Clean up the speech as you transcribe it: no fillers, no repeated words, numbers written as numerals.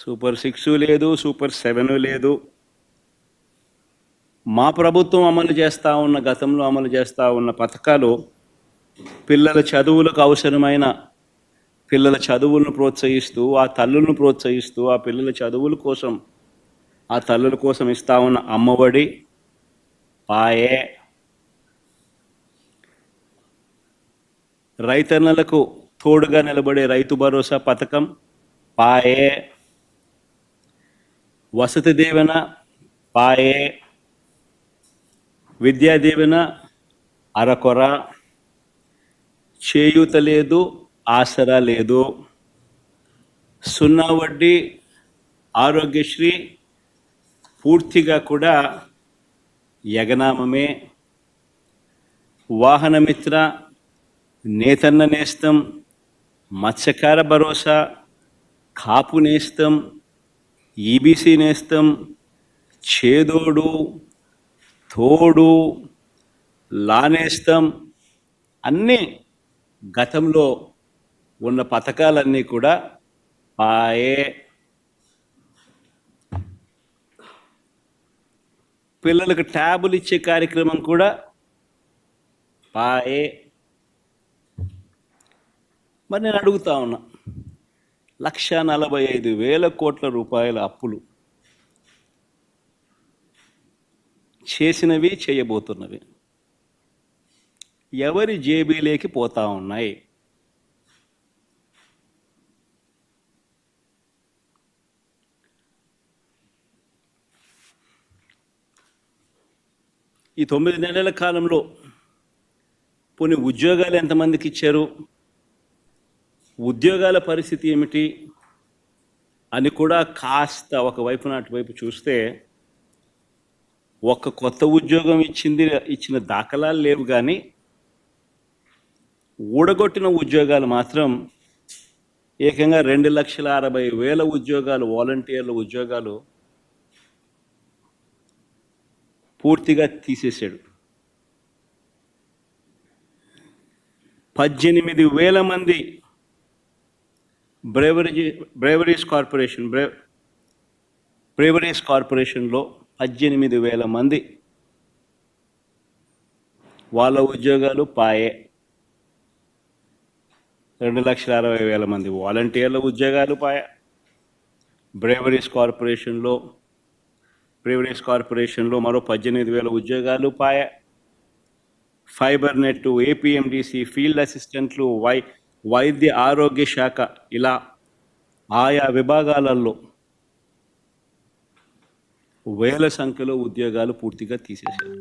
Super 6 లేదు, super 7 లేదు. మా ప్రభుత్వం గతంలో అమలు చేస్తూ ఉన్న పథకాలు పిల్లల చదువులకు అవసరమైన పిల్లల చదువులను ప్రోత్సహిస్తూ, ఆ తల్లులను ప్రోత్సహిస్తూ, ఆ పిల్లల చదువుల కోసం, ఆ తల్లుల కోసం ఇస్తా ఉన్న అమ్మఒడి, పాయే, రైతన్నలకు తోడుగా నిలబడే రైతు భరోసా పథకం, పాయే, వసతి దీవెన, పాయే, విద్యా దీవెన అరకొర, చేయూత లేదు, ఆసరా లేదు, సున్నా వడ్డీ, ఆరోగ్యశ్రీ పూర్తిగా కూడా యగనామమే, వాహనమిత్ర, నేతన్న నేస్తం, మత్స్యకార భరోసా, కాపు నేస్తం, ఈబీసీ నేస్తం, చేదోడు, తోడు, లానేస్తం అన్నీ గతంలో ఉన్న పథకాలన్నీ కూడా పాయే. పిల్లలకు ట్యాబులు ఇచ్చే కార్యక్రమం కూడా పాయే. మరి నేను అడుగుతా ఉన్నా, 1,45,000 కోట్ల రూపాయల అప్పులు చేసినవి, చేయబోతున్నవి ఎవరి జేబీలోకి పోతా ఉన్నాయి? ఈ 9 నెలల కాలంలో పోనీ ఉద్యోగాలు ఎంతమందికి ఇచ్చారు, ఉద్యోగాల పరిస్థితి ఏమిటి అని కూడా కాస్త ఒకవైపున అటువైపు చూస్తే, ఒక్క కొత్త ఉద్యోగం ఇచ్చిన దాఖలాలు లేవు, కానీ ఊడగొట్టిన ఉద్యోగాలు మాత్రం ఏకంగా 2,60,000 ఉద్యోగాలు, వాలంటీర్ల ఉద్యోగాలు పూర్తిగా తీసేశాడు. 18,000 మంది బ్రేవరీస్ కార్పొరేషన్లో 18,000 మంది వాళ్ళ ఉద్యోగాలు పాయే. 2,60,000 మంది వాలంటీర్ల ఉద్యోగాలు పాయే. బ్రేవరీస్ కార్పొరేషన్లో మరో 18,000 ఉద్యోగాలు పాయే. ఫైబర్ నెట్, ఏపీఎండిసి, ఫీల్డ్ అసిస్టెంట్లు, వైద్య ఆరోగ్య శాఖ, ఇలా ఆయా విభాగాలలో వేల సంఖ్యలో ఉద్యోగాలు పూర్తిగా తీసేశారు.